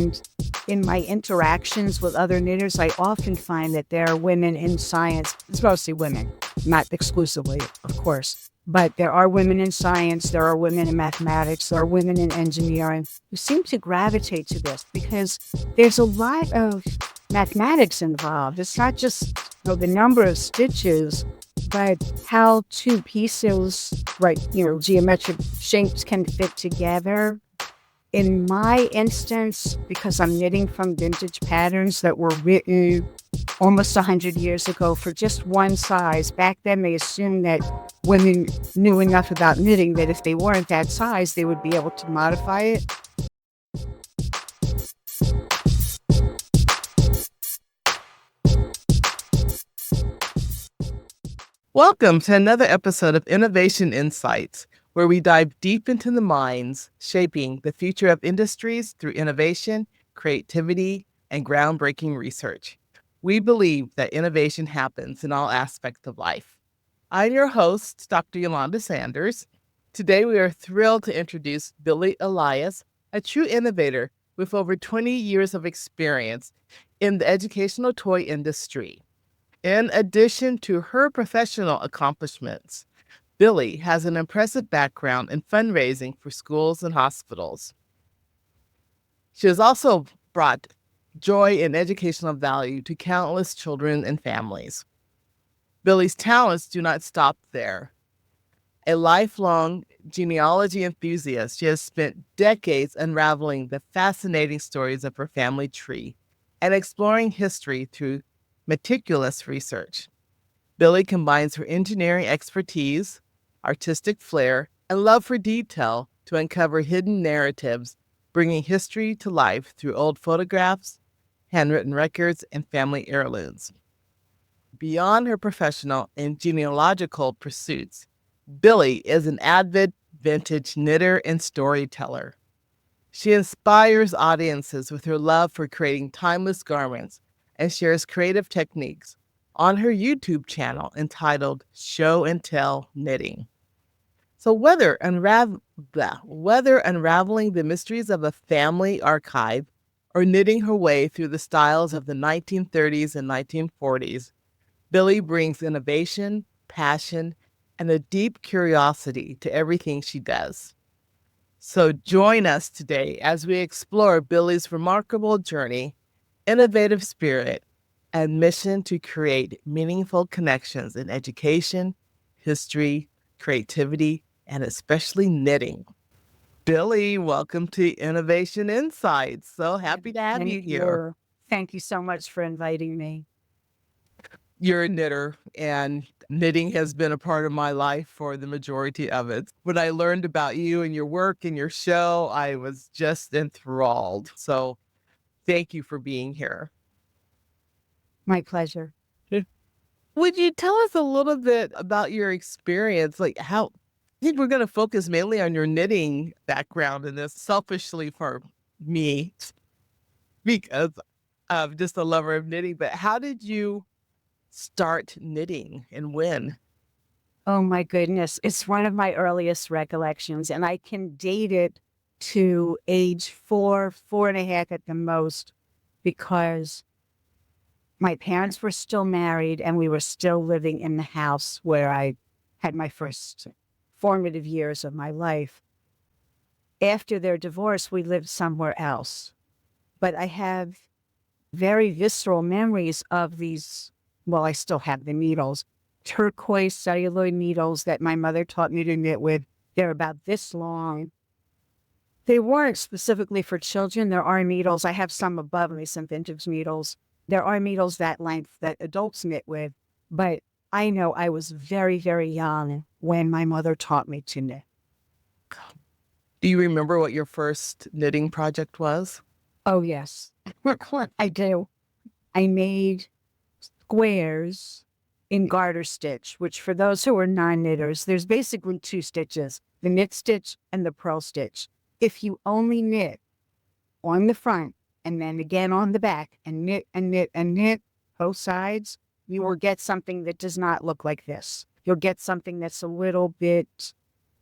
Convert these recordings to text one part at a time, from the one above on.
And in my interactions with other knitters, I often find that there are women in science. It's mostly women, not exclusively, of course. But there are women in science, there are women in mathematics, there are women in engineering who seem to gravitate to this because there's a lot of mathematics involved. It's not just the number of stitches, but how two pieces, right, geometric shapes can fit together. In my instance, because I'm knitting from vintage patterns that were written almost 100 years ago for just one size, back then they assumed that women knew enough about knitting that if they weren't that size, they would be able to modify it. Welcome to another episode of Innovation Insights, where we dive deep into the minds shaping the future of industries through innovation, creativity, and groundbreaking research. We believe that innovation happens in all aspects of life. I'm your host, Dr. Eulanda Sanders. Today, we are thrilled to introduce Billie Elias, a true innovator with over 20 years of experience in the educational toy industry. In addition to her professional accomplishments, Billie has an impressive background in fundraising for schools and hospitals. She has also brought joy and educational value to countless children and families. Billie's talents do not stop there. A lifelong genealogy enthusiast, she has spent decades unraveling the fascinating stories of her family tree and exploring history through meticulous research. Billie combines her engineering expertise, artistic flair, and love for detail to uncover hidden narratives, bringing history to life through old photographs, handwritten records, and family heirlooms. Beyond her professional and genealogical pursuits, Billie is an avid vintage knitter and storyteller. She inspires audiences with her love for creating timeless garments and shares creative techniques on her YouTube channel entitled Show and Tell Knitting. So whether unraveling the mysteries of a family archive or knitting her way through the styles of the 1930s and 1940s, Billie brings innovation, passion, and a deep curiosity to everything she does. So join us today as we explore Billie's remarkable journey, innovative spirit, and mission to create meaningful connections in education, history, creativity, and especially knitting. Billie, welcome to Innovation Insights. So happy to have you here. Thank you so much for inviting me. You're a knitter, and knitting has been a part of my life for the majority of it. When I learned about you and your work and your show, I was just enthralled. So thank you for being here. My pleasure. Would you tell us a little bit about your experience? I think we're going to focus mainly on your knitting background in this, selfishly for me, because I'm just a lover of knitting. But how did you start knitting and when? Oh my goodness. It's one of my earliest recollections, and I can date it to age 4.5 at the most, because my parents were still married and we were still living in the house where I had my first formative years of my life. After their divorce, we lived somewhere else. But I have very visceral memories of these, well, I still have the needles, turquoise celluloid needles that my mother taught me to knit with. They're about this long. They weren't specifically for children. There are needles. I have some above me, some vintage needles. There are needles that length that adults knit with, but I know I was very, very young when my mother taught me to knit. Do you remember what your first knitting project was? Oh, yes. I do. I made squares in garter stitch, which for those who are non-knitters, there's basically two stitches, the knit stitch and the purl stitch. If you only knit on the front and then again on the back and knit and knit and knit both sides, you will get something that does not look like this. You'll get something that's a little bit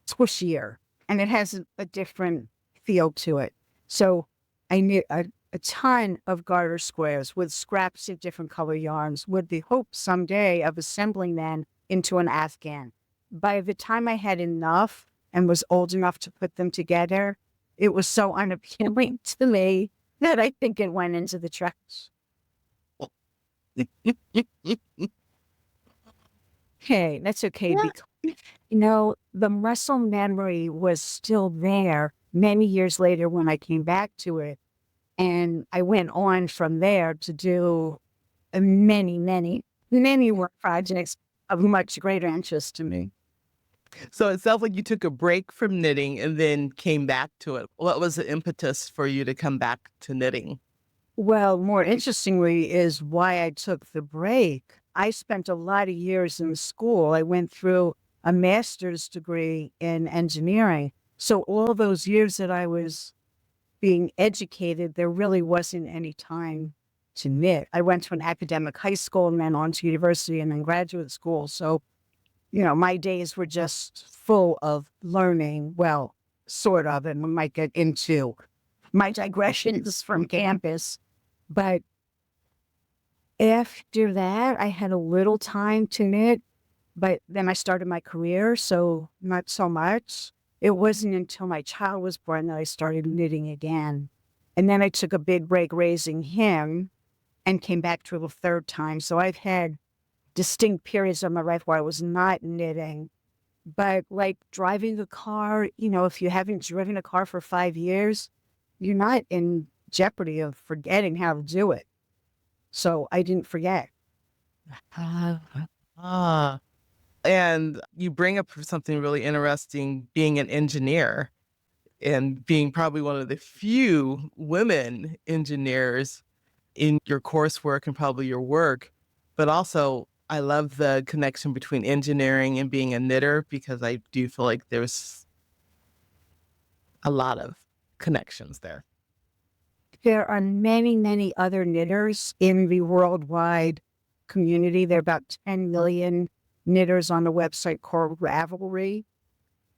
squishier and it has a different feel to it. So I knit a ton of garter squares with scraps of different color yarns with the hope someday of assembling them into an Afghan. By the time I had enough and was old enough to put them together, it was so unappealing to me that I think it went into the trash. Okay, that's okay Yeah. because, the muscle memory was still there many years later when I came back to it. And I went on from there to do many, many, many work projects of much greater interest to me. So it sounds like you took a break from knitting and then came back to it. What was the impetus for you to come back to knitting? Well, more interestingly is why I took the break. I spent a lot of years in school. I went through a master's degree in engineering. So all those years that I was being educated, there really wasn't any time to knit. I went to an academic high school and then on to university and then graduate school. So, my days were just full of learning. Well, sort of, and we might get into my digressions from campus. But after that, I had a little time to knit, but then I started my career, so not so much. It wasn't until my child was born that I started knitting again. And then I took a big break raising him and came back to it a third time. So I've had distinct periods of my life where I was not knitting. But like driving a car, if you haven't driven a car for 5 years, you're not in jeopardy of forgetting how to do it. So I didn't forget. Ah, ah. And you bring up something really interesting, being an engineer and being probably one of the few women engineers in your coursework and probably your work. But also, I love the connection between engineering and being a knitter because I do feel like there's a lot of connections there. There are many, many other knitters in the worldwide community. There are about 10 million knitters on a website called Ravelry.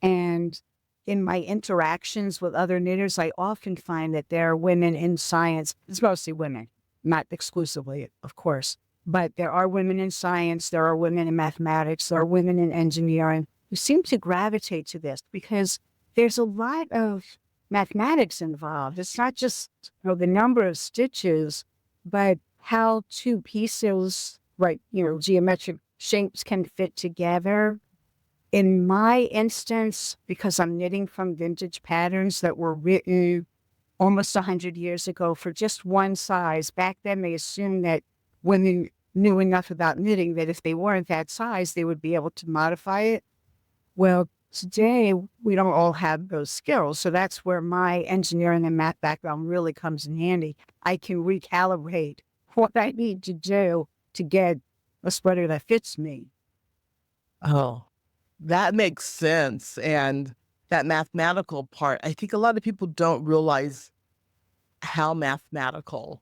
And in my interactions with other knitters, I often find that there are women in science. It's mostly women, not exclusively, of course. But there are women in science, there are women in mathematics, there are women in engineering who seem to gravitate to this because there's a lot of mathematics involved. It's not just the number of stitches, but how two pieces, right, geometric shapes can fit together. In my instance, because I'm knitting from vintage patterns that were written almost 100 years ago for just one size, back then they assumed that women knew enough about knitting that if they weren't that size, they would be able to modify it. Well, today we don't all have those skills. So that's where my engineering and math background really comes in handy. I can recalibrate what I need to do to get a sweater that fits me. Oh, that makes sense. And that mathematical part, I think a lot of people don't realize how mathematical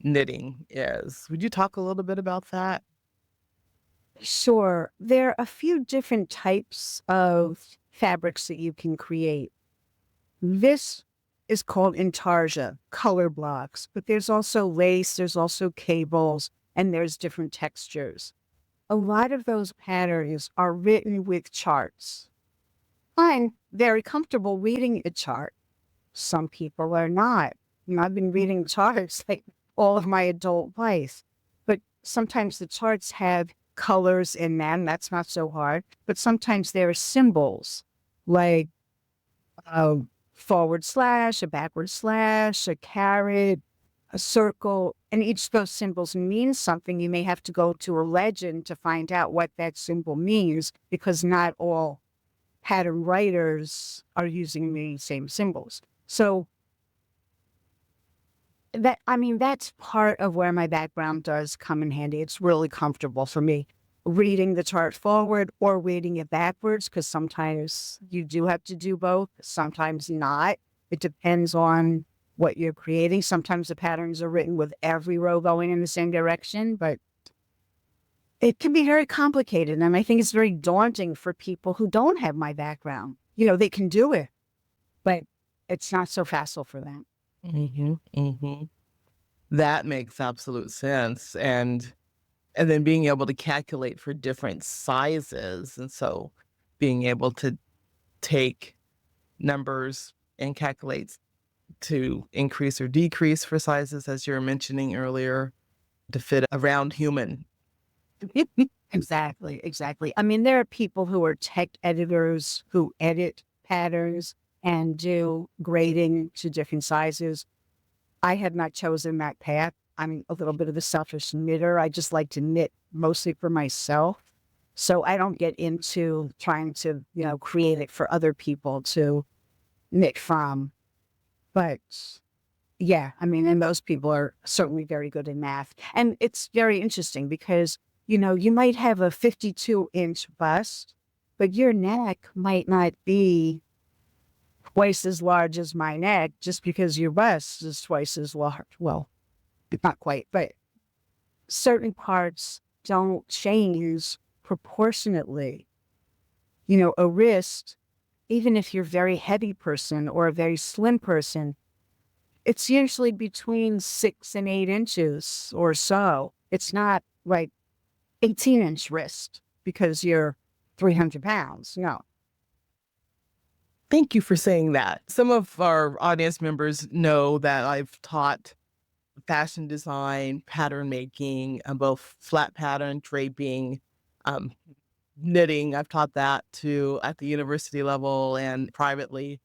knitting is. Would you talk a little bit about that? Sure, there are a few different types of fabrics that you can create. This is called intarsia, color blocks, but there's also lace, there's also cables, and there's different textures. A lot of those patterns are written with charts. I'm very comfortable reading a chart. Some people are not. I've been reading charts like all of my adult life. But sometimes the charts have colors in them. That's not so hard. But sometimes there are symbols like a forward slash, a backward slash, a caret, a circle, and each of those symbols means something. You may have to go to a legend to find out what that symbol means because not all pattern writers are using the same symbols. So that's part of where my background does come in handy. It's really comfortable for me reading the chart forward or reading it backwards because sometimes you do have to do both, sometimes not. It depends on what you're creating. Sometimes the patterns are written with every row going in the same direction, but it can be very complicated. And I think it's very daunting for people who don't have my background. They can do it, but it's not so facile for them. Hmm. Hmm. That makes absolute sense. And then being able to calculate for different sizes. And so being able to take numbers and calculate to increase or decrease for sizes, as you were mentioning earlier, to fit a round human. Exactly, exactly. I mean, there are people who are tech editors who edit patterns and do grading to different sizes. I had not chosen that path. I'm a little bit of a selfish knitter. I just like to knit mostly for myself. So I don't get into trying to, create it for other people to knit from. But yeah, I mean, and those people are certainly very good in math. And it's very interesting because, you might have a 52-inch bust, but your neck might not be twice as large as my neck just because your bust is twice as large. Well, not quite, but certain parts don't change proportionately. A wrist, even if you're a very heavy person or a very slim person, it's usually between 6 and 8 inches or so. It's not like 18-inch wrist because you're 300 pounds. No. Thank you for saying that. Some of our audience members know that I've taught fashion design, pattern making, both flat pattern, draping, um, knitting. I've taught that too at the university level and privately.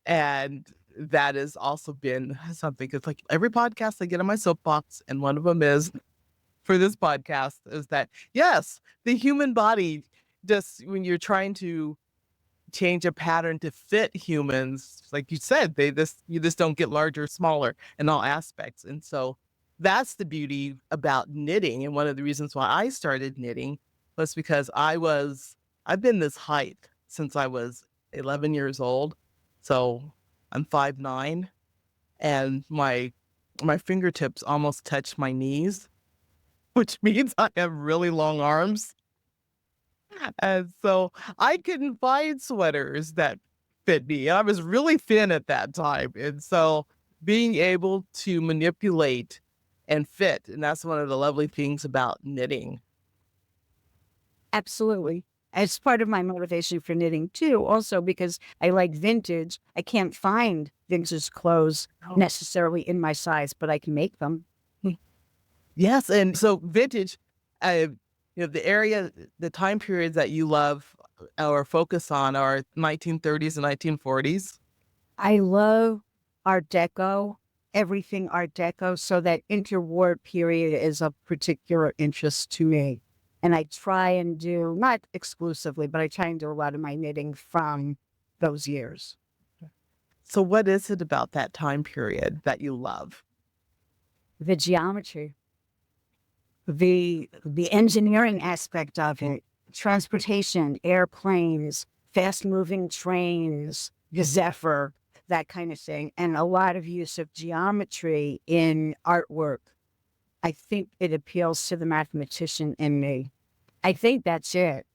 And that has also been something, because like every podcast I get on my soapbox, and one of them is for this podcast, is that yes, the human body, just when you're trying to change a pattern to fit humans, like you said, you just don't get larger or smaller in all aspects. And so that's the beauty about knitting. And one of the reasons why I started knitting was because I've been this height since I was 11 years old. So I'm 5'9", and my fingertips almost touch my knees, which means I have really long arms. And so I couldn't find sweaters that fit me. I was really thin at that time. And so being able to manipulate and fit, and that's one of the lovely things about knitting. Absolutely. As part of my motivation for knitting too, also because I like vintage. I can't find vintage clothes necessarily in my size, but I can make them. Yes. And so vintage, uh, the time periods that you love or focus on are 1930s and 1940s. I love Art Deco, everything Art Deco. So that interwar period is of particular interest to me. And I try and do, not exclusively, but I try and do a lot of my knitting from those years. So what is it about that time period that you love? The geometry, the engineering aspect of it, transportation, airplanes, fast moving trains, Zephyr, that kind of thing, and a lot of use of geometry in artwork. I think it appeals to the mathematician in me. I think that's it.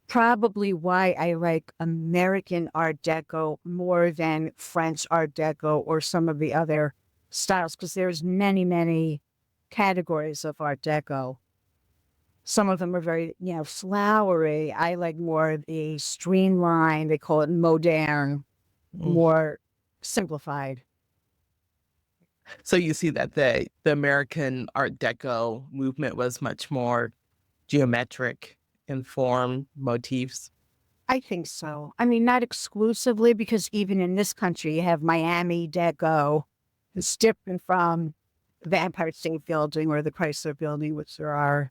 Probably why I like American Art Deco more than French Art Deco or some of the other styles, because there's many, many categories of Art Deco. Some of them are very, flowery. I like more the streamlined, they call it modern, Mm. more simplified. So you see that the American Art Deco movement was much more geometric in form, motifs. I think so. I mean, not exclusively, because even in this country, you have Miami Deco. It's different from the Empire State Building or the Chrysler Building, which are our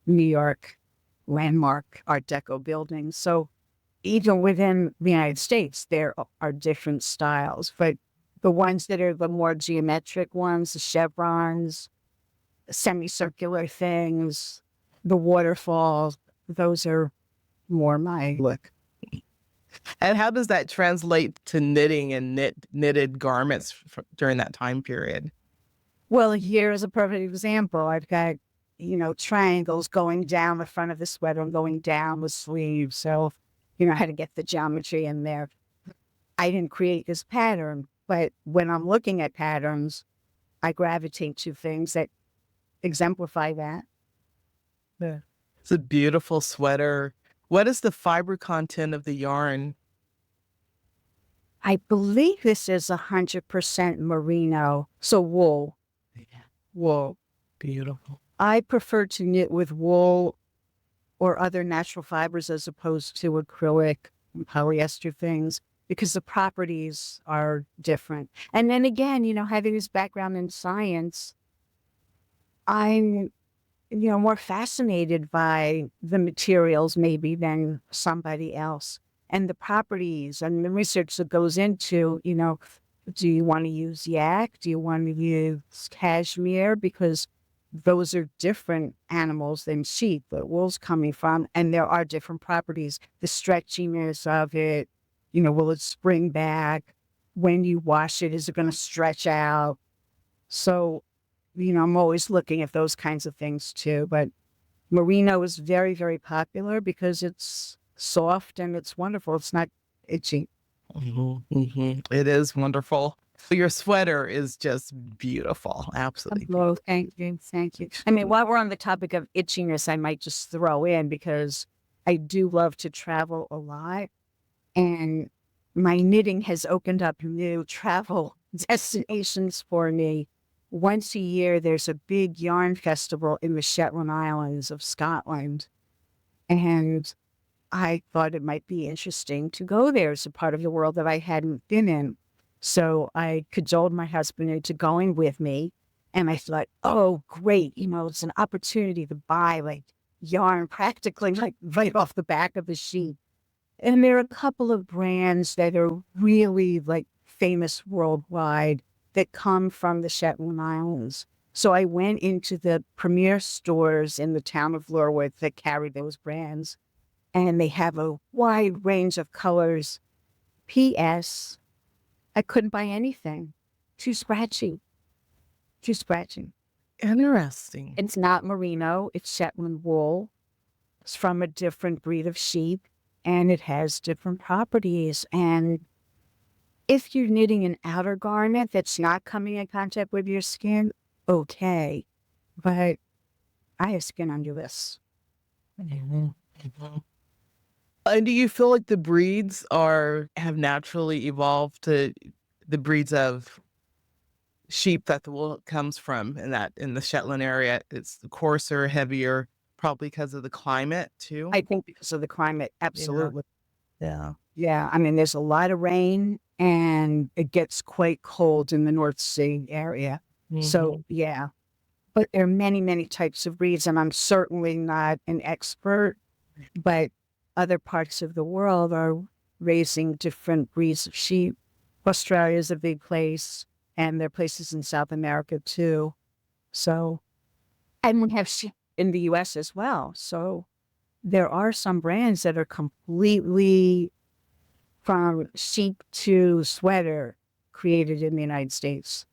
New York landmark Art Deco buildings. So even within the United States, there are different styles. But the ones that are the more geometric ones, the chevrons, semicircular things, the waterfalls, those are more my look. And how does that translate to knitting and knitted garments during that time period? Well, here's a perfect example. I've got, triangles going down the front of the sweater and going down the sleeve. So, I had to get the geometry in there. I didn't create this pattern, But when I'm looking at patterns, I gravitate to things that exemplify that. Yeah. It's a beautiful sweater. What is the fiber content of the yarn? I believe this is 100% merino, so wool. Yeah. Wool. Beautiful. I prefer to knit with wool or other natural fibers as opposed to acrylic and polyester things because the properties are different. And then again, having this background in science, I'm, more fascinated by the materials maybe than somebody else and the properties and the research that goes into, do you want to use yak? Do you want to use cashmere? Because those are different animals than sheep, but wool's coming from, and there are different properties. The stretchiness of it, will it spring back? When you wash it, is it going to stretch out? So, I'm always looking at those kinds of things too. But merino is very, very popular because it's soft and it's wonderful. It's not itchy. It is wonderful. Your sweater is just beautiful. Absolutely. Oh, thank you. Thank you. I mean, while we're on the topic of itchiness, I might just throw in because I do love to travel a lot. And my knitting has opened up new travel destinations for me. Once a year, there's a big yarn festival in the Shetland Islands of Scotland. And I thought it might be interesting to go there as a part of the world that I hadn't been in. So I cajoled my husband into going with me. And I thought, oh, great. It's an opportunity to buy like yarn practically like right off the back of the sheet. And there are a couple of brands that are really like famous worldwide that come from the Shetland Islands. So I went into the premier stores in the town of Lerwick that carry those brands, and they have a wide range of colors. P.S. I couldn't buy anything. Too scratchy. Too scratchy. Interesting. It's not merino. It's Shetland wool. It's from a different breed of sheep, and it has different properties. And if you're knitting an outer garment that's not coming in contact with your skin, okay. But I have skin under this. And do you feel like the breeds have naturally evolved to the breeds of sheep that the wool comes from in the Shetland area? It's coarser, heavier, probably because of the climate too. I think because of the climate, absolutely. Yeah. Yeah, I mean, there's a lot of rain and it gets quite cold in the North Sea area. So, yeah. But there are many, many types of breeds, and I'm certainly not an expert, but other parts of the world are raising different breeds of sheep. Australia is a big place, and there are places in South America too. So, and we have sheep in the US as well. So there are some brands that are completely from sheep to sweater created in the United States.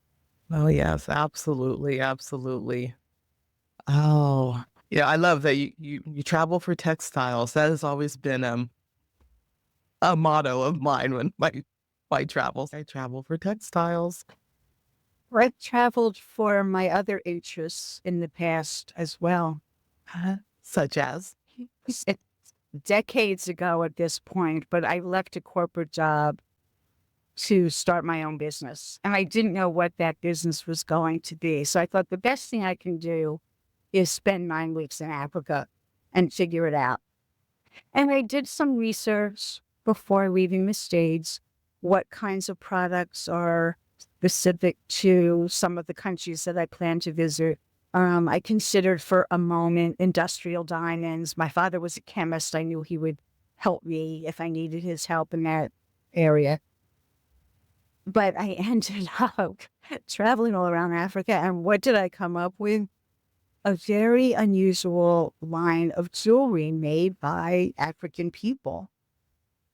Oh, yes, absolutely, absolutely. Oh, yeah, I love that you travel for textiles. That has always been a motto of mine when my travels. I travel for textiles. I've traveled for my other interests in the past as well. Such as? It's decades ago at this point, but I left a corporate job to start my own business. And I didn't know what that business was going to be. So I thought the best thing I can do is spend 9 weeks in Africa and figure it out. And I did some research before leaving the States, what kinds of products are specific to some of the countries that I plan to visit. I considered for a moment industrial diamonds. My father was a chemist. I knew he would help me if I needed his help in that area. But I ended up traveling all around Africa. And what did I come up with? A very unusual line of jewelry made by African people.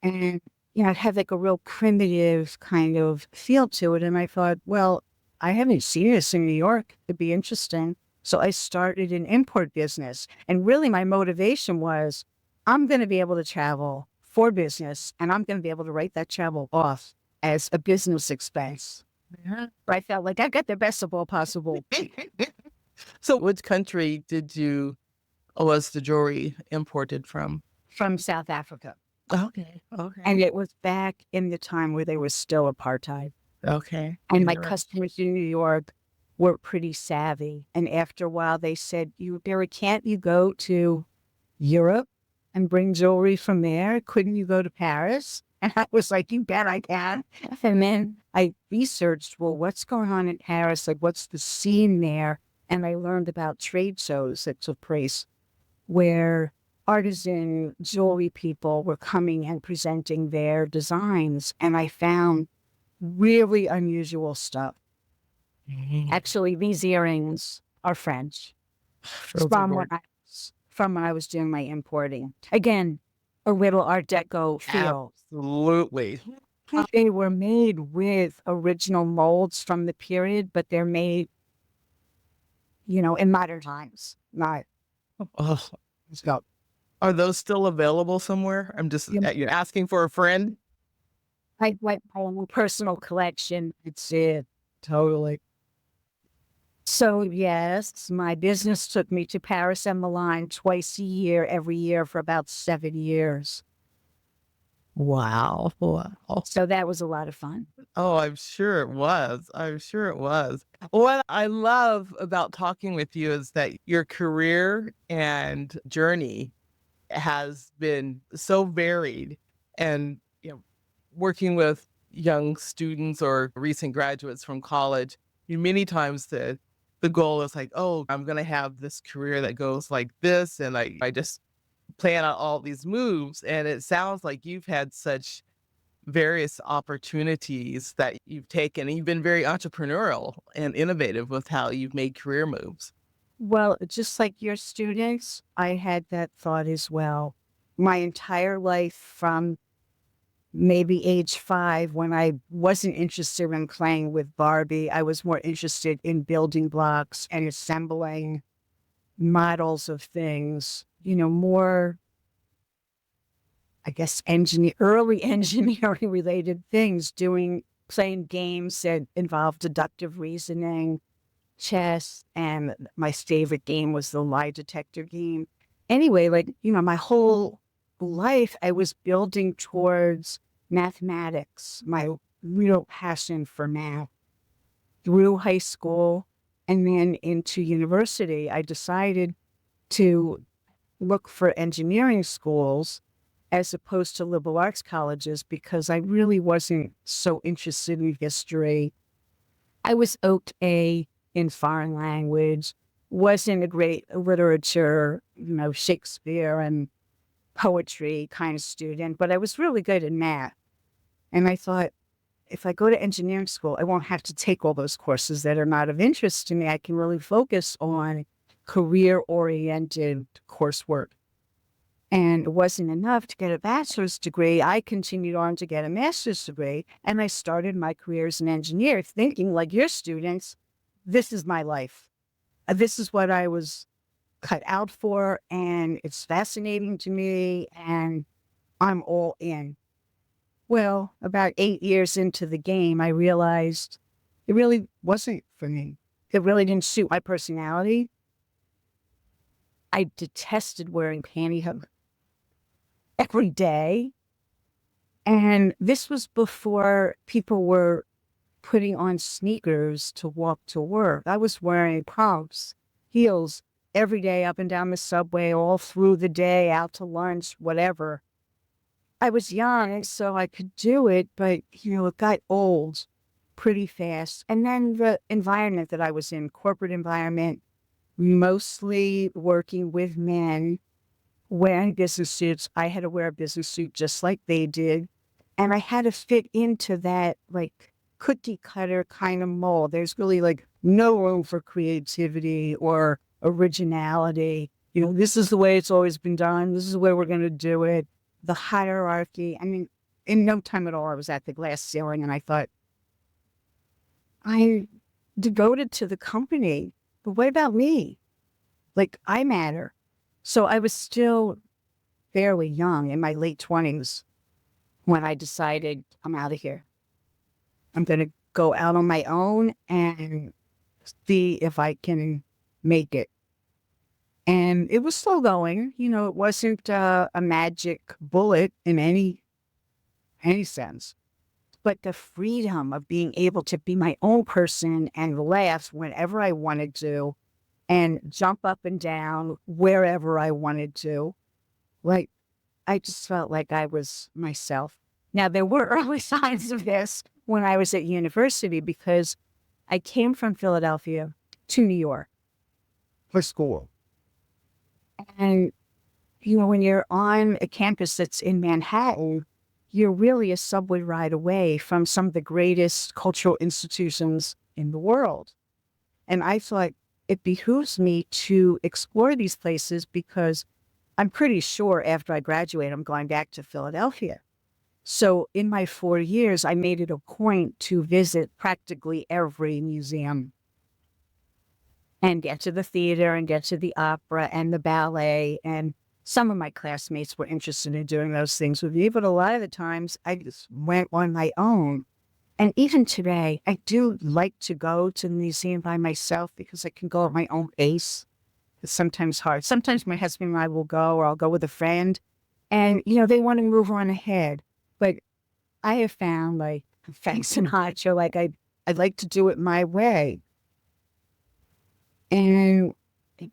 And, it had like a real primitive kind of feel to it. And I thought, well, I haven't seen this in New York. It'd be interesting. So I started an import business. And really my motivation was, I'm going to be able to travel for business and I'm going to be able to write that travel off as a business expense. Yeah. But I felt like I got the best of all possible So which country was the jewelry imported from? from South Africa. Okay. Okay. And it was back in the time where they were still apartheid. Okay. And my Interesting. customers in New York were pretty savvy. And after a while, they said, Barry, can't you go to Europe and bring jewelry from there? Couldn't you go to Paris? And I was like, you bet I can. And then I researched, well, what's going on in Paris? Like, what's the scene there? And I learned about trade shows that took place where artisan jewelry people were coming and presenting their designs. And I found really unusual stuff. Actually, these earrings are French Those are gorgeous. from when I was doing my importing. Again, a little Art Deco feel. Absolutely. They were made with original molds from the period, but they're made, in modern times. Not Oh, so. are those still available somewhere? I'm just you're asking for a friend. I like my own personal collection. It's it. Totally. So yes, my business took me to Paris and Milan twice a year, every year for about 7 years. Wow. Wow. So that was a lot of fun. Oh, I'm sure it was. I'm sure it was. What I love about talking with you is that your career and journey has been so varied, and working with young students or recent graduates from college, many times the goal is like, oh, I'm going to have this career that goes like this. And I just plan out all these moves. And it sounds like you've had such various opportunities that you've taken. And you've been very entrepreneurial and innovative with how you've made career moves. Well, just like your students, I had that thought as well. My entire life from maybe age 5, when I wasn't interested in playing with Barbie, I was more interested in building blocks and assembling models of things, more, I guess, early engineering related things, playing games that involved deductive reasoning, chess, and my favorite game was the lie detector game. Anyway, my whole life I was building towards mathematics, my real passion for math. Through high school and then into university, I decided to look for engineering schools as opposed to liberal arts colleges because I really wasn't so interested in history. I was okay in foreign language, wasn't a great literature, Shakespeare and poetry kind of student, but I was really good in math. And I thought, if I go to engineering school, I won't have to take all those courses that are not of interest to me. I can really focus on career-oriented coursework. And it wasn't enough to get a bachelor's degree. I continued on to get a master's degree, and I started my career as an engineer, thinking like your students, this is my life. This is what I was cut out for, and it's fascinating to me, and I'm all in. Well, about 8 years into the game, I realized it really wasn't for me. It really didn't suit my personality. I detested wearing pantyhose every day. And this was before people were putting on sneakers to walk to work. I was wearing pumps, heels every day up and down the subway, all through the day, out to lunch, whatever. I was young, so I could do it, but, it got old pretty fast. And then the environment that I was in, corporate environment, mostly working with men, wearing business suits. I had to wear a business suit just like they did. And I had to fit into that, cookie cutter kind of mold. There's really, no room for creativity or originality. This is the way it's always been done. This is the way we're going to do it. The hierarchy. I mean, in no time at all, I was at the glass ceiling and I thought, I devoted to the company, but what about me? I matter. So I was still fairly young in my late 20s when I decided I'm out of here. I'm going to go out on my own and see if I can make it. And it was slow going. It wasn't a magic bullet in any sense. But the freedom of being able to be my own person and laugh whenever I wanted to and jump up and down wherever I wanted to. Like, I just felt like I was myself. Now, there were early signs of this when I was at university because I came from Philadelphia to New York for school. And, when you're on a campus that's in Manhattan, you're really a subway ride away from some of the greatest cultural institutions in the world. And I thought it behooves me to explore these places because I'm pretty sure after I graduate, I'm going back to Philadelphia. So in my 4 years, I made it a point to visit practically every museum and get to the theater and get to the opera and the ballet. And some of my classmates were interested in doing those things with me, but a lot of the times I just went on my own. And even today, I do like to go to the museum by myself because I can go at my own pace. It's sometimes hard. Sometimes my husband and I will go, or I'll go with a friend, and, they want to move on ahead. But I have found, like, thanks and Hacho, like, I'd like to do it my way. And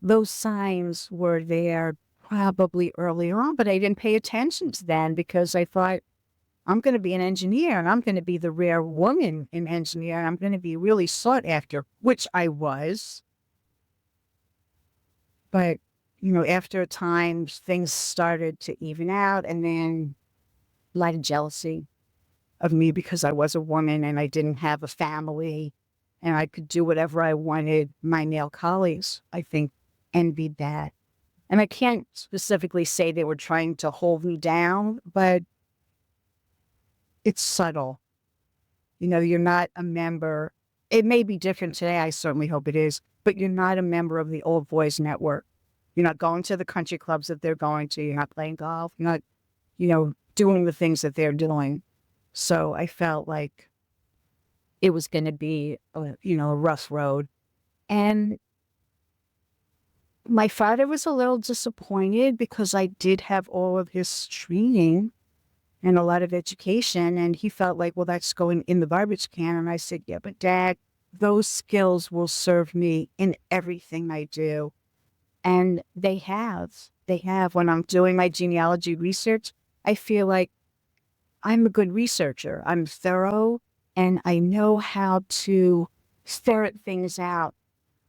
those signs were there probably earlier on, but I didn't pay attention to them because I thought, I'm going to be an engineer and I'm going to be the rare woman in engineer. And I'm going to be really sought after, which I was. But, after a time, things started to even out, and then a lot of jealousy of me because I was a woman and I didn't have a family and I could do whatever I wanted. My male colleagues, I think, envied that. And I can't specifically say they were trying to hold me down, but it's subtle. You're not a member. It may be different today. I certainly hope it is, but you're not a member of the old boys network. You're not going to the country clubs that they're going to. You're not playing golf. You're not, doing the things that they're doing. So I felt like it was going to be, a rough road. And my father was a little disappointed because I did have all of his training and a lot of education. And he felt like, well, that's going in the garbage can. And I said, yeah, but Dad, those skills will serve me in everything I do. And they have. When I'm doing my genealogy research, I feel like I'm a good researcher. I'm thorough and I know how to ferret things out.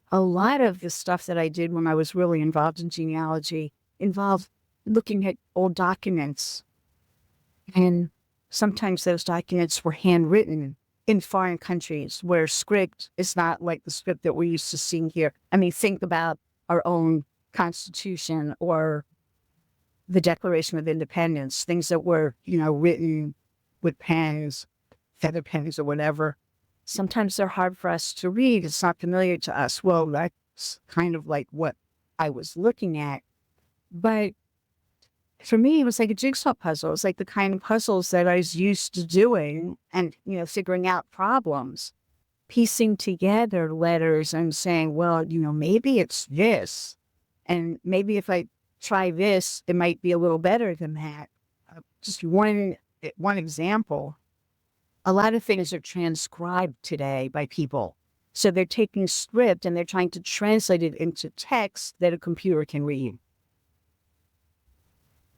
A lot of the stuff that I did when I was really involved in genealogy involved looking at old documents. And sometimes those documents were handwritten in foreign countries where script is not like the script that we're used to seeing here. I mean, think about our own Constitution or the Declaration of Independence, things that were, written with pens, feather pens or whatever. Sometimes they're hard for us to read. It's not familiar to us. Well, that's kind of like what I was looking at. But for me, it was like a jigsaw puzzle. It's like the kind of puzzles that I was used to doing and, figuring out problems, piecing together letters and saying, well, maybe it's this. And maybe if I try this, it might be a little better than that. Just one example. A lot of things are transcribed today by people. So they're taking script and they're trying to translate it into text that a computer can read.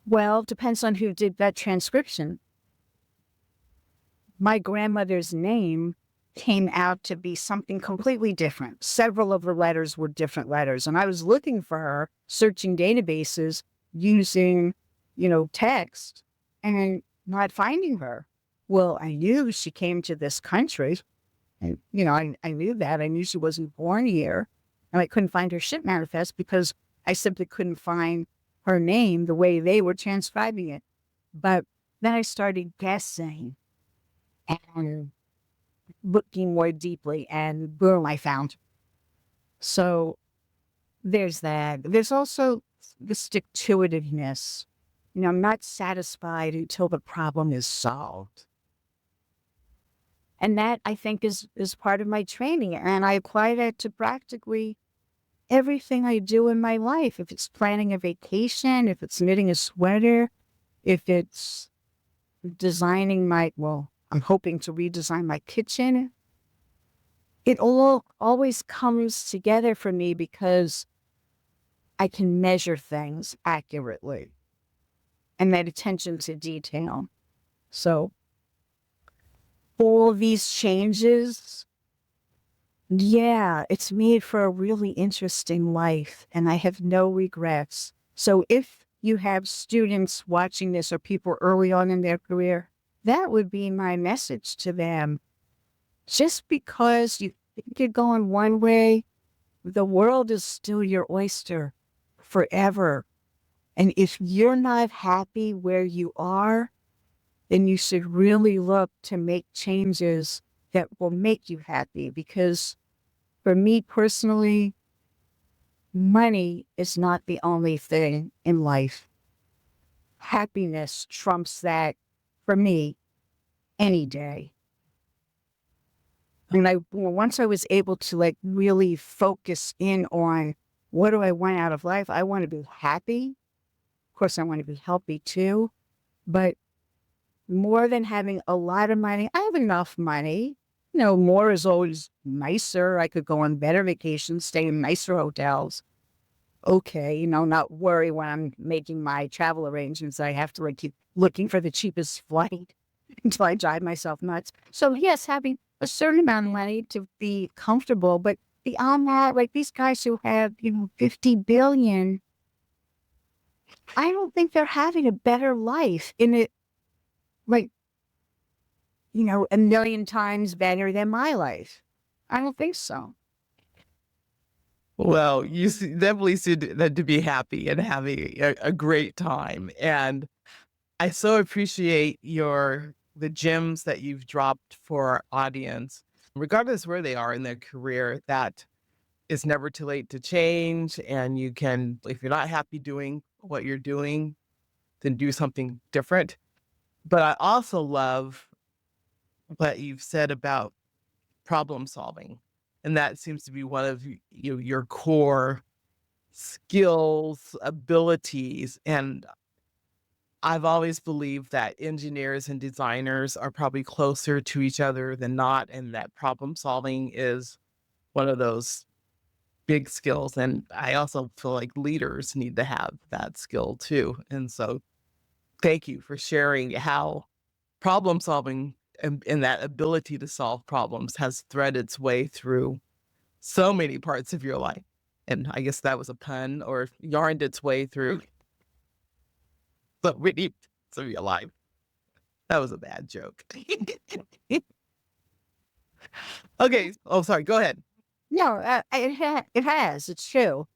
Well, it depends on who did that transcription. My grandmother's name came out to be something completely different. Several of her letters were different letters. And I was looking for her, searching databases, using, text, and not finding her. Well, I knew she came to this country. And, I knew that. I knew she wasn't born here. And I couldn't find her ship manifest because I simply couldn't find her name the way they were transcribing it. But then I started guessing and looking more deeply, and boom, I found her. So there's that. There's also the stick-to-itiveness. I'm not satisfied until the problem is solved. And that, I think, is part of my training. And I apply that to practically everything I do in my life. If it's planning a vacation, if it's knitting a sweater, if it's designing I'm hoping to redesign my kitchen. It all always comes together for me because I can measure things accurately and that attention to detail. So all these changes, yeah, it's made for a really interesting life, and I have no regrets. So if you have students watching this or people early on in their career, that would be my message to them. Just because you think you're going one way, the world is still your oyster forever. And if you're not happy where you are, then you should really look to make changes that will make you happy. Because for me personally, money is not the only thing in life. Happiness trumps that for me any day. And once I was able to like really focus in on what do I want out of life, I want to be happy. Of course, I want to be healthy too. But more than having a lot of money, I have enough money. More is always nicer. I could go on better vacations, stay in nicer hotels. Okay, not worry when I'm making my travel arrangements. I have to like keep looking for the cheapest flight until I drive myself nuts. So yes, having a certain amount of money to be comfortable, but beyond that, like these guys who have, 50 billion, I don't think they're having a better life in it, like, a million times better than my life. I don't think so. Well, definitely seem to be happy and having a great time. And I so appreciate the gems that you've dropped for our audience, regardless where they are in their career, that it's never too late to change. And you can, if you're not happy doing what you're doing, then do something different. But I also love what you've said about problem solving. And that seems to be one of your core skills, abilities. And I've always believed that engineers and designers are probably closer to each other than not, and that problem solving is one of those big skills. And I also feel like leaders need to have that skill too. And so thank you for sharing how problem solving and that ability to solve problems has threaded its way through so many parts of your life. And I guess that was a pun, or yarned its way through so many parts of your life. That was a bad joke. Okay. Oh, sorry. Go ahead. No, it has. It's true.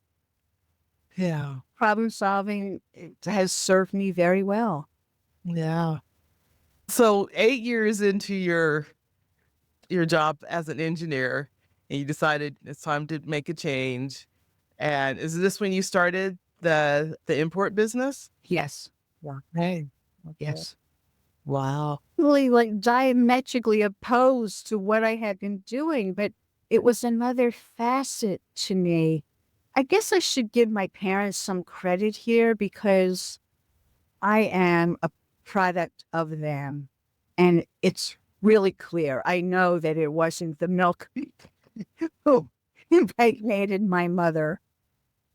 Yeah. Problem solving, it has served me very well. Yeah. So 8 years into your job as an engineer, and you decided it's time to make a change. And is this when you started the import business? Yes. Yeah. Hey. Yes. Wow. Really like diametrically opposed to what I had been doing, but it was another facet to me. I guess I should give my parents some credit here because I am a product of them. And it's really clear. I know that it wasn't the milk who impregnated my mother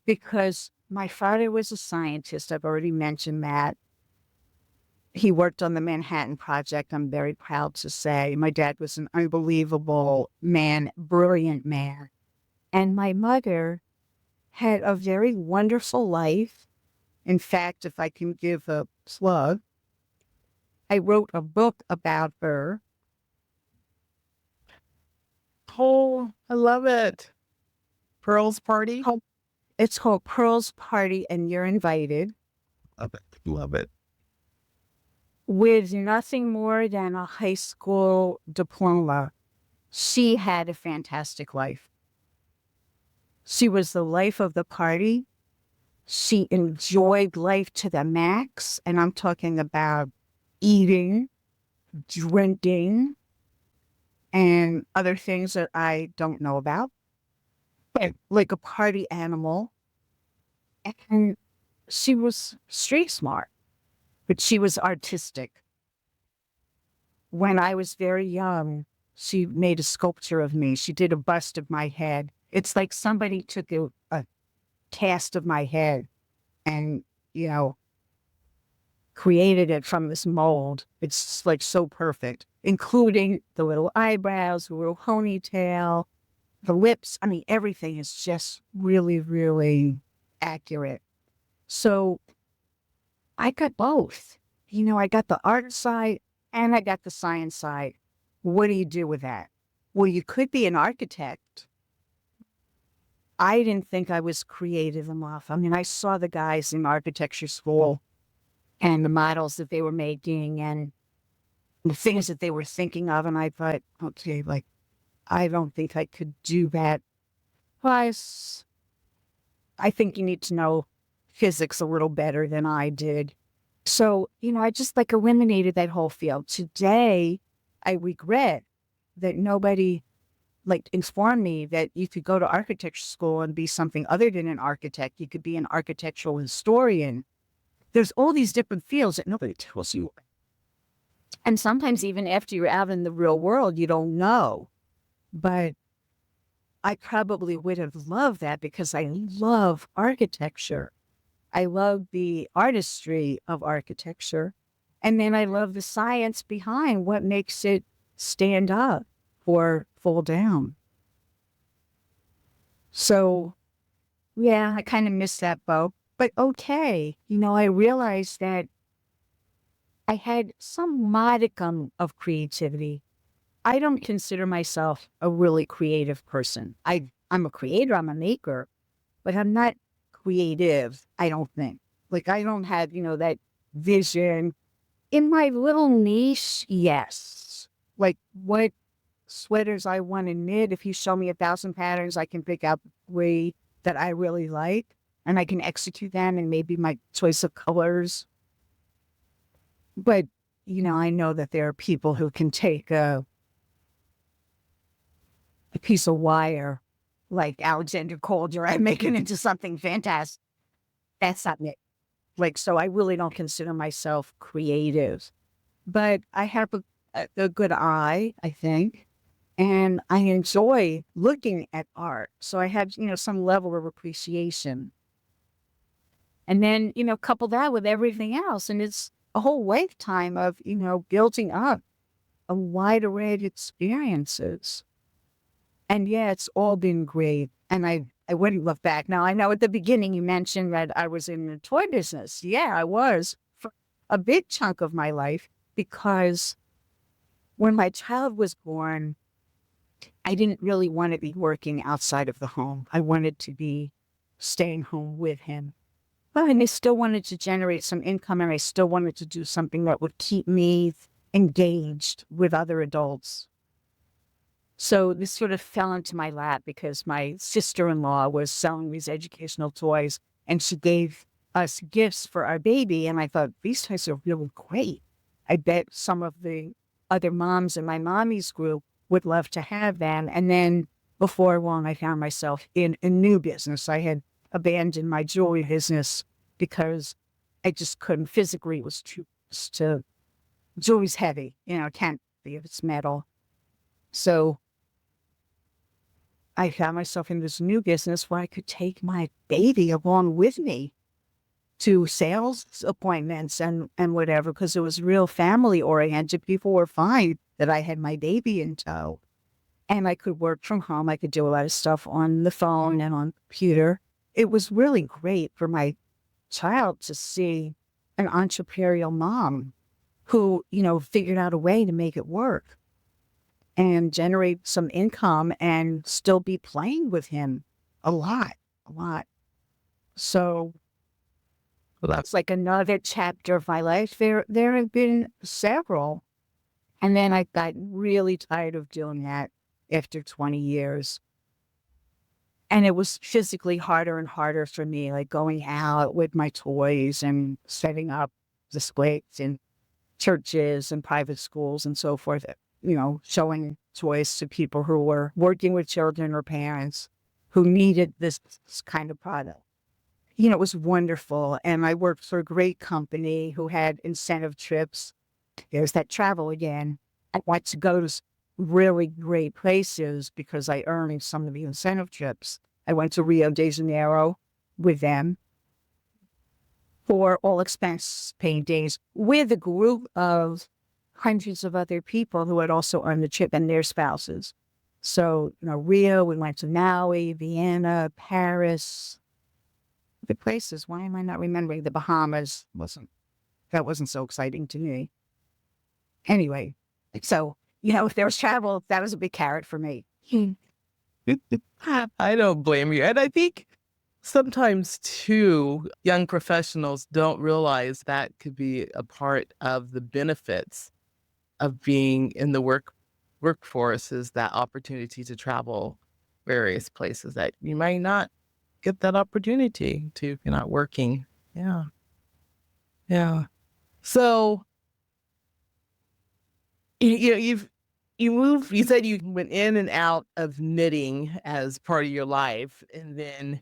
because my father was a scientist. I've already mentioned that. He worked on the Manhattan Project, I'm very proud to say. My dad was an unbelievable man, brilliant man. And my mother had a very wonderful life. In fact, if I can give a plug, I wrote a book about her. Oh, I love it. Pearl's Party? Called- It's called Pearl's Party and You're Invited, Love it. Love it. with nothing more than a high school diploma. She had a fantastic life. She was the life of the party. She enjoyed life to the max. And I'm talking about eating, drinking, and other things that I don't know about, but like a party animal. And she was street smart, but she was artistic. When I was very young, she made a sculpture of me. She did a bust of my head. It's like somebody took a cast of my head and, you know, created it from this mold. It's like so perfect, including the little eyebrows, the little ponytail, the lips. I mean, everything is just really, really accurate. So I got both. I got the art side and I got the science side. What do you do with that? Well, you could be an architect. I didn't think I was creative enough. I mean, I saw the guys in architecture school and the models that they were making and the things that they were thinking of. And I thought, okay, like, I don't think I could do that. Plus, I think you need to know physics a little better than I did. So, I just like eliminated that whole field. Today, I regret that nobody like informed me that you could go to architecture school and be something other than an architect. You could be an architectural historian. There's all these different fields that nobody tells you. And sometimes even after you're out in the real world, you don't know. But I probably would have loved that because I love architecture. I love the artistry of architecture. And then I love the science behind what makes it stand up or fall down. So, yeah, I kind of missed that boat. But okay, I realized that I had some modicum of creativity. I don't consider myself a really creative person. I'm a creator, I'm a maker, but I'm not creative, I don't think. Like, I don't have, that vision. In my little niche, yes. Like, what sweaters I want to knit, if you show me 1,000 patterns, I can pick out 3 that I really like, and I can execute them and maybe my choice of colors. But, I know that there are people who can take a piece of wire, like Alexander Calder, and make it into something fantastic. That's not me. Like, so I really don't consider myself creative, but I have a good eye, I think, and I enjoy looking at art. So I have, some level of appreciation. And then, couple that with everything else. And it's a whole lifetime of, building up a wide array of experiences. And yeah, it's all been great. And I wouldn't look back. Now, I know at the beginning you mentioned that I was in the toy business. Yeah, I was for a big chunk of my life because when my child was born, I didn't really want to be working outside of the home. I wanted to be staying home with him. But I still wanted to generate some income and I still wanted to do something that would keep me engaged with other adults. So this sort of fell into my lap because my sister-in-law was selling these educational toys and she gave us gifts for our baby. And I thought, these toys are really great. I bet some of the other moms in my mommy's group would love to have them. And then before long, I found myself in a new business. I had abandoned my jewelry business because I just couldn't physically. It was too jewelry's heavy, it can't be if it's metal. So I found myself in this new business where I could take my baby along with me to sales appointments and whatever, because it was real family oriented. People were fine that I had my baby in tow. And I could work from home. I could do a lot of stuff on the phone and on computer. It was really great for my child to see an entrepreneurial mom who, figured out a way to make it work and generate some income and still be playing with him a lot. So that's like another chapter of my life. There have been several. And then I got really tired of doing that after 20 years. And it was physically harder and harder for me, like going out with my toys and setting up displays in churches and private schools and so forth, showing toys to people who were working with children or parents who needed this kind of product. It was wonderful. And I worked for a great company who had incentive trips. There's that travel again. I want to go to really great places because I earned some of the incentive trips. I went to Rio de Janeiro with them for all expense paid days with a group of hundreds of other people who had also earned the trip and their spouses. So, Rio, we went to Maui, Vienna, Paris, the places. Why am I not remembering? The Bahamas that wasn't so exciting to me. Anyway, so, if there was travel, that was a big carrot for me. I don't blame you. And I think sometimes too, young professionals don't realize that could be a part of the benefits of being in the workforce, is that opportunity to travel various places that you might not get that opportunity to if you're not working. Yeah. Yeah. So you said you went in and out of knitting as part of your life, and then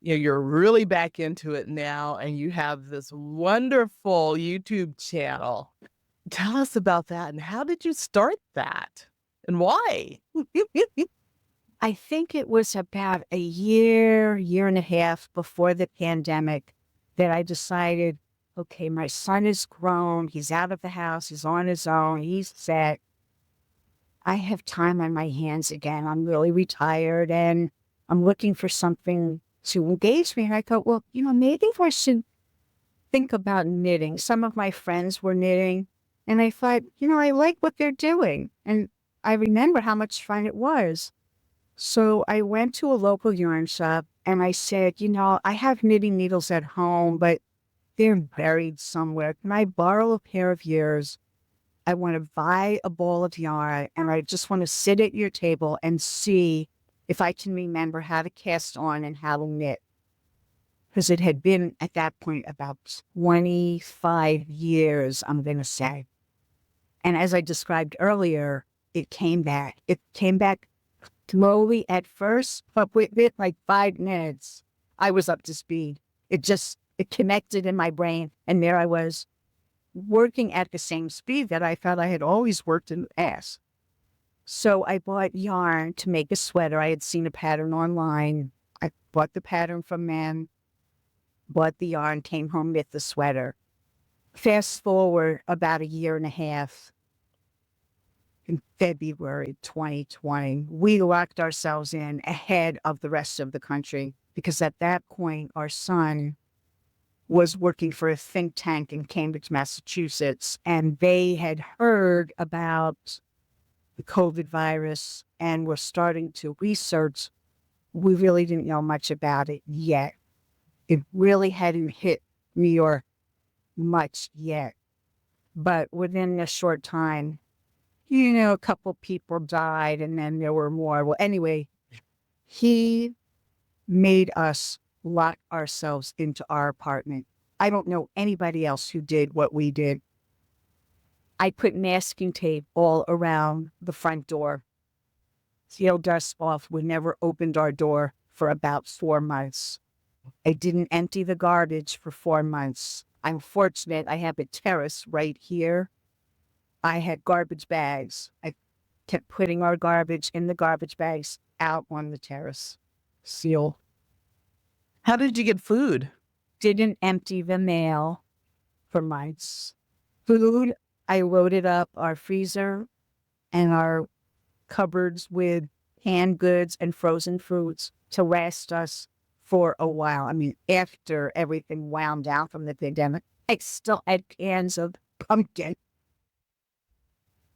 you're really back into it now, and you have this wonderful YouTube channel. Tell us about that, and how did you start that, and why? I think it was about a year and a half before the pandemic that I decided, okay, my son is grown. He's out of the house. He's on his own. He's set. I have time on my hands again. I'm really retired and I'm looking for something to engage me. And I thought, well, maybe I should think about knitting. Some of my friends were knitting and I thought, I like what they're doing. And I remember how much fun it was. So I went to a local yarn shop and I said, I have knitting needles at home, but they're buried somewhere. Can I borrow a pair of yours? I want to buy a ball of yarn and I just want to sit at your table and see if I can remember how to cast on and how to knit. Because it had been at that point about 25 years, I'm going to say. And as I described earlier, it came back. It came back slowly at first, but within like 5 minutes, I was up to speed. It connected in my brain. And there I was working at the same speed that I thought I had always worked in the past. So I bought yarn to make a sweater. I had seen a pattern online. I bought the pattern from them, bought the yarn, came home with the sweater. Fast forward about a year and a half, in February 2020, we locked ourselves in ahead of the rest of the country because at that point, our son was working for a think tank in Cambridge, Massachusetts, and they had heard about the COVID virus and were starting to research. We really didn't know much about it yet. It really hadn't hit New York much yet. But within a short time, a couple people died and then there were more. Well, anyway, he made us lock ourselves into our apartment. I don't know anybody else who did what we did. I put masking tape all around the front door. Sealed us off. We never opened our door for about 4 months. I didn't empty the garbage for 4 months. I'm fortunate I have a terrace right here. I had garbage bags. I kept putting our garbage in the garbage bags out on the terrace. Sealed. How did you get food? Didn't empty the mail for months. Food, I loaded up our freezer and our cupboards with canned goods and frozen fruits to last us for a while. I mean, after everything wound down from the pandemic, I still had cans of pumpkin.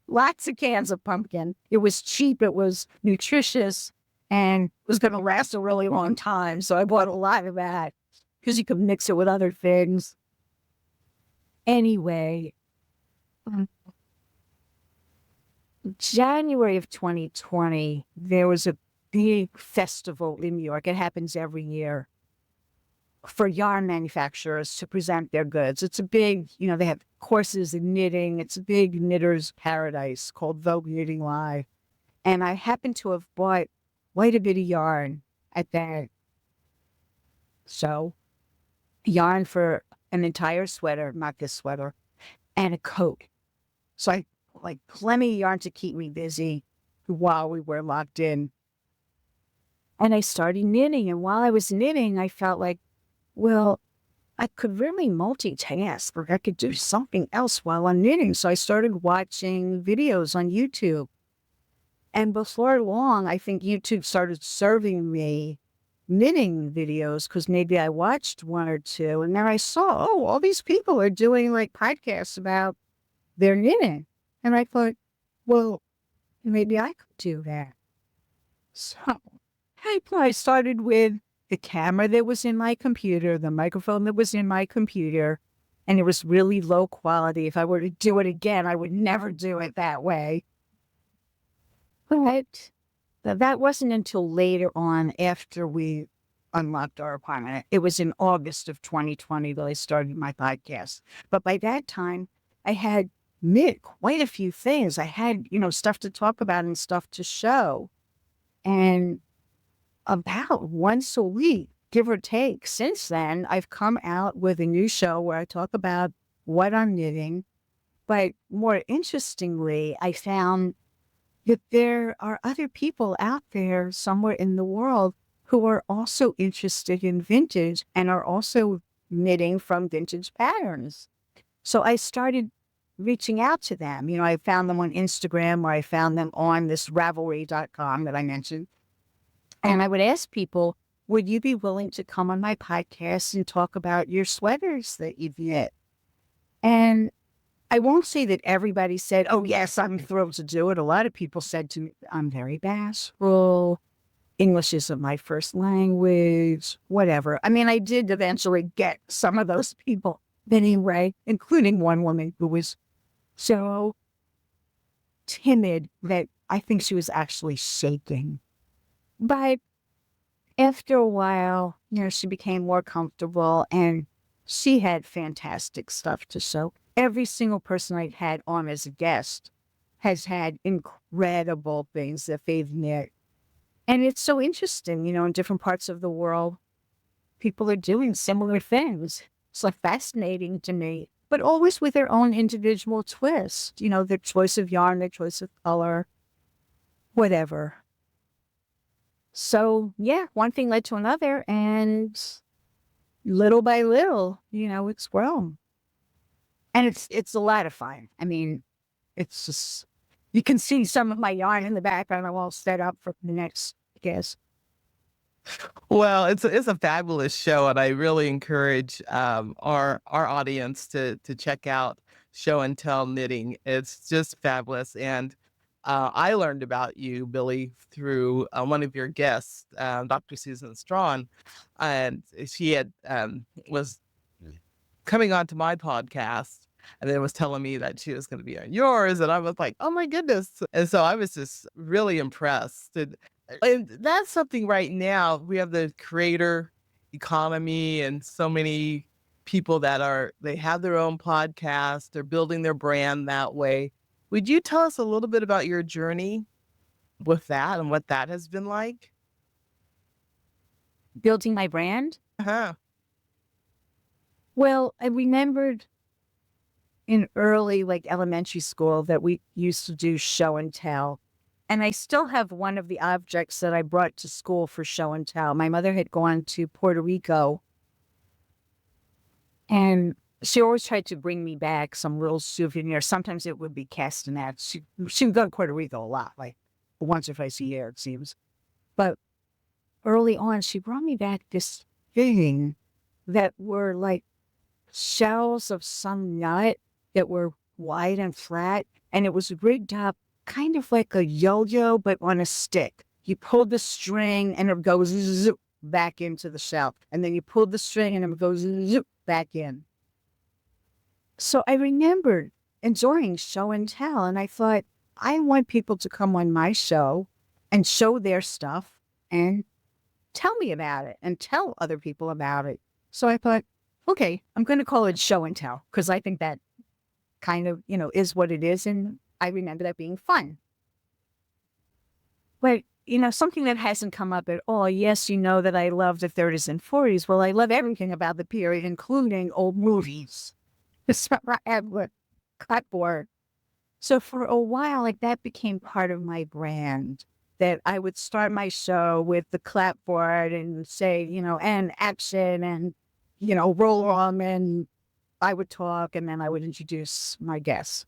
Lots of cans of pumpkin. It was cheap. It was nutritious and was going to last a really long time. So I bought a lot of that because you could mix it with other things. Anyway, January of 2020, there was a big festival in New York. It happens every year for yarn manufacturers to present their goods. It's a big, they have courses in knitting. It's a big knitter's paradise called Vogue Knitting Live. And I happened to have bought quite a bit of yarn at that show, yarn for an entire sweater, not this sweater, and a coat. So I like plenty of yarn to keep me busy while we were locked in. And I started knitting. And while I was knitting, I felt like, well, I could really multitask, or I could do something else while I'm knitting. So I started watching videos on YouTube. And before long, I think YouTube started serving me knitting videos because maybe I watched one or two. And then I saw, oh, all these people are doing like podcasts about their knitting. And I thought, well, maybe I could do that. So I started with the camera that was in my computer, the microphone that was in my computer, and it was really low quality. If I were to do it again, I would never do it that way. But that wasn't until later on after we unlocked our apartment. It was in August of 2020 that I started my podcast. But by that time, I had knit quite a few things. I had, stuff to talk about and stuff to show. And about once a week, give or take, since then, I've come out with a new show where I talk about what I'm knitting. But more interestingly, I found that there are other people out there somewhere in the world who are also interested in vintage and are also knitting from vintage patterns. So I started reaching out to them. I found them on Instagram, or I found them on this Ravelry.com that I mentioned. And I would ask people, would you be willing to come on my podcast and talk about your sweaters that you've knit? And I won't say that everybody said, oh, yes, I'm thrilled to do it. A lot of people said to me, I'm very bashful. English isn't my first language, whatever. I mean, I did eventually get some of those people anyway, including one woman who was so timid that I think she was actually shaking. But after a while, she became more comfortable and she had fantastic stuff to show. Every single person I've had on as a guest has had incredible things that they've knit. And it's so interesting, in different parts of the world, people are doing similar things. It's like fascinating to me, but always with their own individual twist, their choice of yarn, their choice of color, whatever. So yeah, one thing led to another, and little by little, it's grown. And it's a lot of fun. I mean, it's just, you can see some of my yarn in the background. I'm all set up for the next guest. Well, it's a fabulous show, and I really encourage our audience to check out Show and Tell Knitting. It's just fabulous, and I learned about you, Billie, through one of your guests, Dr. Susan Strawn, and she had was coming onto my podcast. And then was telling me that she was going to be on yours, and I was like, "Oh my goodness!" And so I was just really impressed. And that's something right now. We have the creator economy and so many people they have their own podcast, they're building their brand that way. Would you tell us a little bit about your journey with that and what that has been like? Building my brand? Uh-huh. Well, I remembered in early, elementary school that we used to do show and tell. And I still have one of the objects that I brought to school for show and tell. My mother had gone to Puerto Rico, and she always tried to bring me back some little souvenir. Sometimes it would be castanets. She would go to Puerto Rico a lot, like once or twice a year, it seems. But early on, she brought me back this thing that were like shells of some nut that were wide and flat, and it was rigged up kind of like a yo-yo, but on a stick. You pulled the string and it goes zoop back into the shell. And then you pulled the string and it goes zoop back in. So I remembered enjoying show and tell. And I thought, I want people to come on my show and show their stuff and tell me about it and tell other people about it. So I thought, okay, I'm going to call it show and tell because I think that kind of, is what it is. And I remember that being fun. But, something that hasn't come up at all. Yes, you know that I love the 30s and 40s. Well, I love everything about the period, including old movies. So I have a clipboard. So for a while, like that became part of my brand. That I would start my show with the clapboard and say, and action and, roll on, and I would talk and then I would introduce my guests.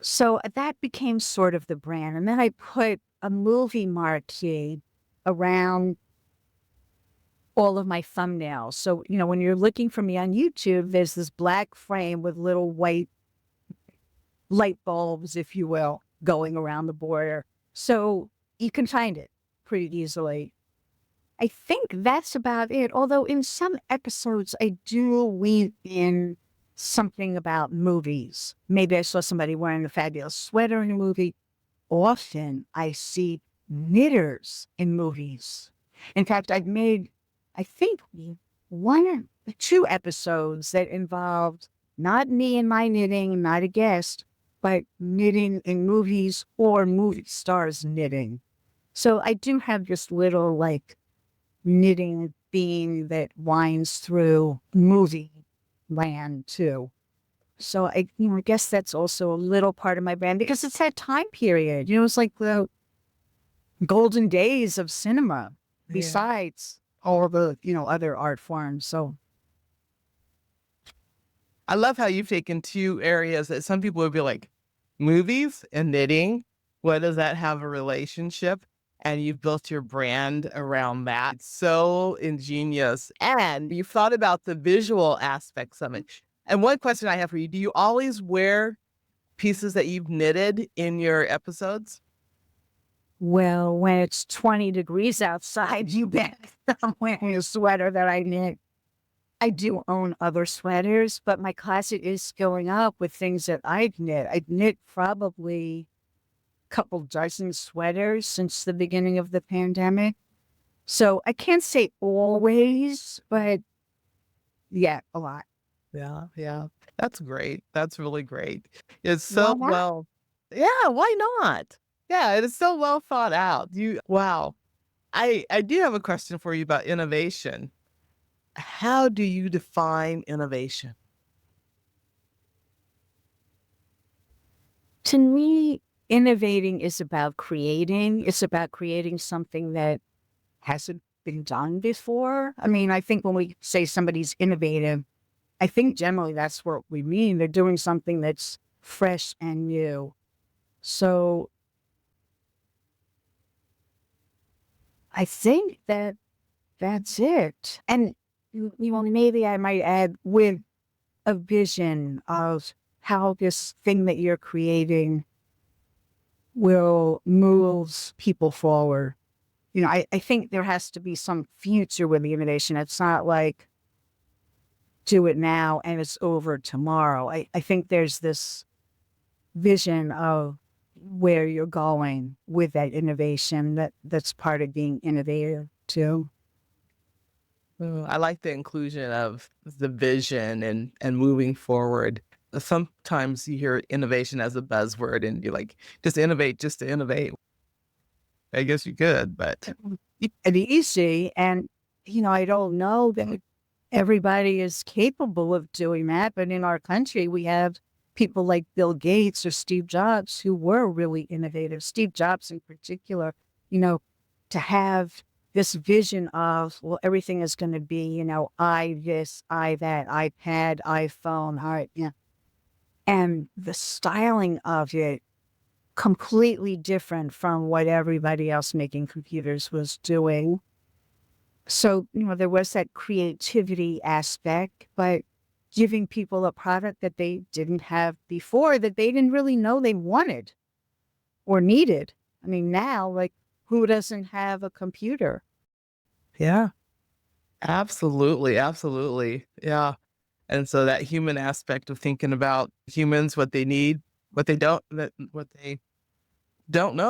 So that became sort of the brand. And then I put a movie marquee around all of my thumbnails. So, when you're looking for me on YouTube, there's this black frame with little white light bulbs, if you will, going around the border. So you can find it pretty easily. I think that's about it. Although in some episodes, I do weave in something about movies. Maybe I saw somebody wearing a fabulous sweater in a movie. Often I see knitters in movies. In fact, I've made, I think, one or two episodes that involved not me and my knitting, not a guest, but knitting in movies or movie stars knitting. So I do have this little knitting theme that winds through movie land too. So I guess that's also a little part of my brand because it's that time period. It's like the golden days of cinema besides all the, other art forms. So I love how you've taken two areas that some people would be like, movies and knitting. What does that have a relationship? And you've built your brand around that. It's so ingenious. And you've thought about the visual aspects of it. And one question I have for you, do you always wear pieces that you've knitted in your episodes? well, when it's 20 degrees outside, you bet I'm wearing a sweater that I knit. I do own other sweaters, but my closet is filling up with things that I've knit. I've knit probably a couple dozen sweaters since the beginning of the pandemic. So I can't say always, but yeah, a lot. Yeah, yeah. That's great. That's really great. It's Why so not? well, yeah, why not? Yeah, it is so well thought out. Wow. I do have a question for you about innovation. How do you define innovation? To me, innovating is about creating. It's about creating something that hasn't been done before. I mean, I think when we say somebody's innovative, I think generally that's what we mean. They're doing something that's fresh and new. So I think that that's it. And maybe I might add with a vision of how this thing that you're creating will move people forward. I think there has to be some future with the innovation. It's not like do it now and it's over tomorrow. I think there's this vision of where you're going with that innovation that's part of being innovative too. I like the inclusion of the vision and moving forward. Sometimes you hear innovation as a buzzword and you're like, just to innovate. I guess you could, but And easy. And, I don't know that everybody is capable of doing that. But in our country, we have people like Bill Gates or Steve Jobs who were really innovative. Steve Jobs in particular, you know, to have this vision of, well, everything is going to be, I this, I that, iPad, iPhone, all right, yeah. And the styling of it completely different from what everybody else making computers was doing. So, there was that creativity aspect, but giving people a product that they didn't have before that they didn't really know they wanted or needed. I mean, now, who doesn't have a computer? yeah, absolutely, absolutely. Yeah. And so that human aspect of thinking about humans, what they need, what they don't know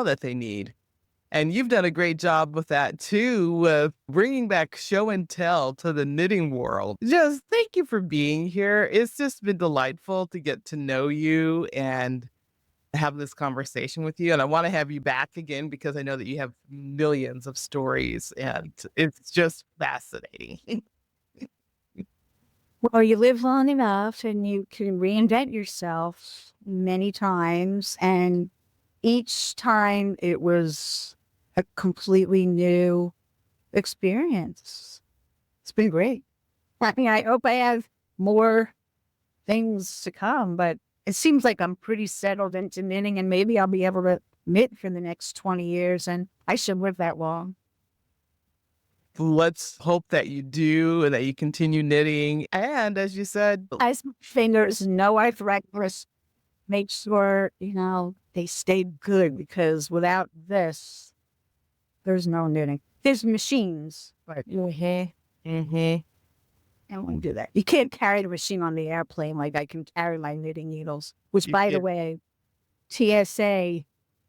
that they need. And you've done a great job with that too, with bringing back show and tell to the knitting world. Just thank you for being here. It's just been delightful to get to know you and have this conversation with you. And I want to have you back again because I know that you have millions of stories and it's just fascinating. Well, you live long enough and you can reinvent yourself many times. And each time it was a completely new experience. It's been great. I mean, I hope I have more things to come, but it seems like I'm pretty settled into knitting and maybe I'll be able to knit for the next 20 years and I should live that long. Let's hope that you do and that you continue knitting. And as you said, As my fingers, no arthritis, make sure, they stay good because without this, there's no knitting. There's machines, but I won't do that. You can't carry the machine on the airplane like I can carry my knitting needles, which, you by the get way, TSA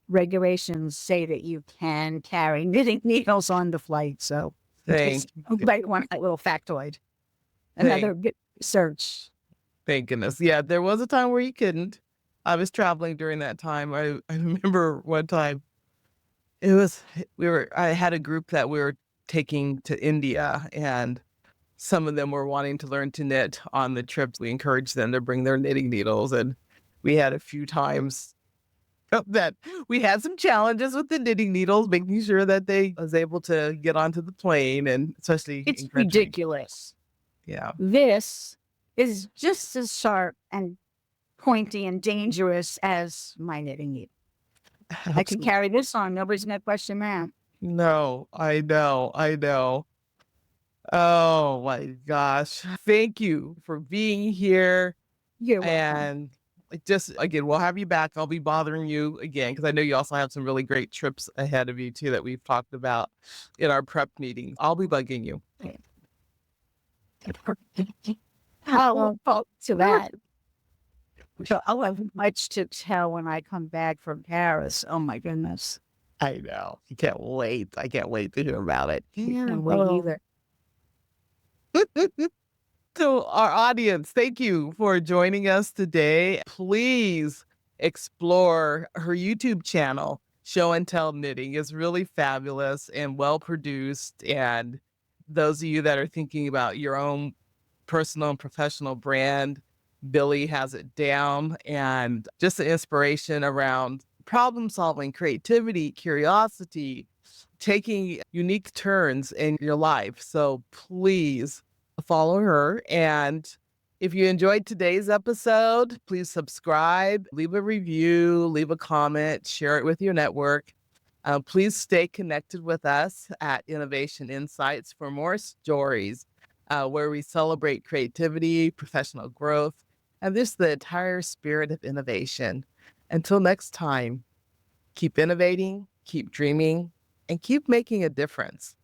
regulations say that you can carry knitting needles on the flight. So, in case thank, you might want a little factoid, thank, another good research. thank goodness. Yeah, there was a time where you couldn't. I was traveling during that time. I remember one time I had a group that we were taking to India and some of them were wanting to learn to knit on the trips. We encouraged them to bring their knitting needles. And we had a few times that we had some challenges with the knitting needles, making sure that they was able to get onto the plane and especially It's in country. ridiculous. Yeah. This is just as sharp and pointy and dangerous as my knitting needle. I can Absolutely. carry this on. Nobody's going to question that. No, I know. I know. Oh my gosh. Thank you for being here. You're welcome. And just again, we'll have you back. I'll be bothering you again because I know you also have some really great trips ahead of you too that we've talked about in our prep meetings. I'll be bugging you. I won't fall to that. So I'll have much to tell when I come back from Paris. Oh my goodness. I know. I can't wait. I can't wait to hear about it. And we either. To our audience, thank you for joining us today. Please explore her YouTube channel, Show and Tell Knitting. It's really fabulous and well produced. And those of you that are thinking about your own personal and professional brand, Billie has it down. And just the inspiration around problem solving, creativity, curiosity, taking unique turns in your life. So please follow her. And if you enjoyed today's episode, please subscribe, leave a review, leave a comment, share it with your network. Please stay connected with us at Innovation Insights for more stories where we celebrate creativity, professional growth, and this the entire spirit of innovation. Until next time, keep innovating, keep dreaming, and keep making a difference.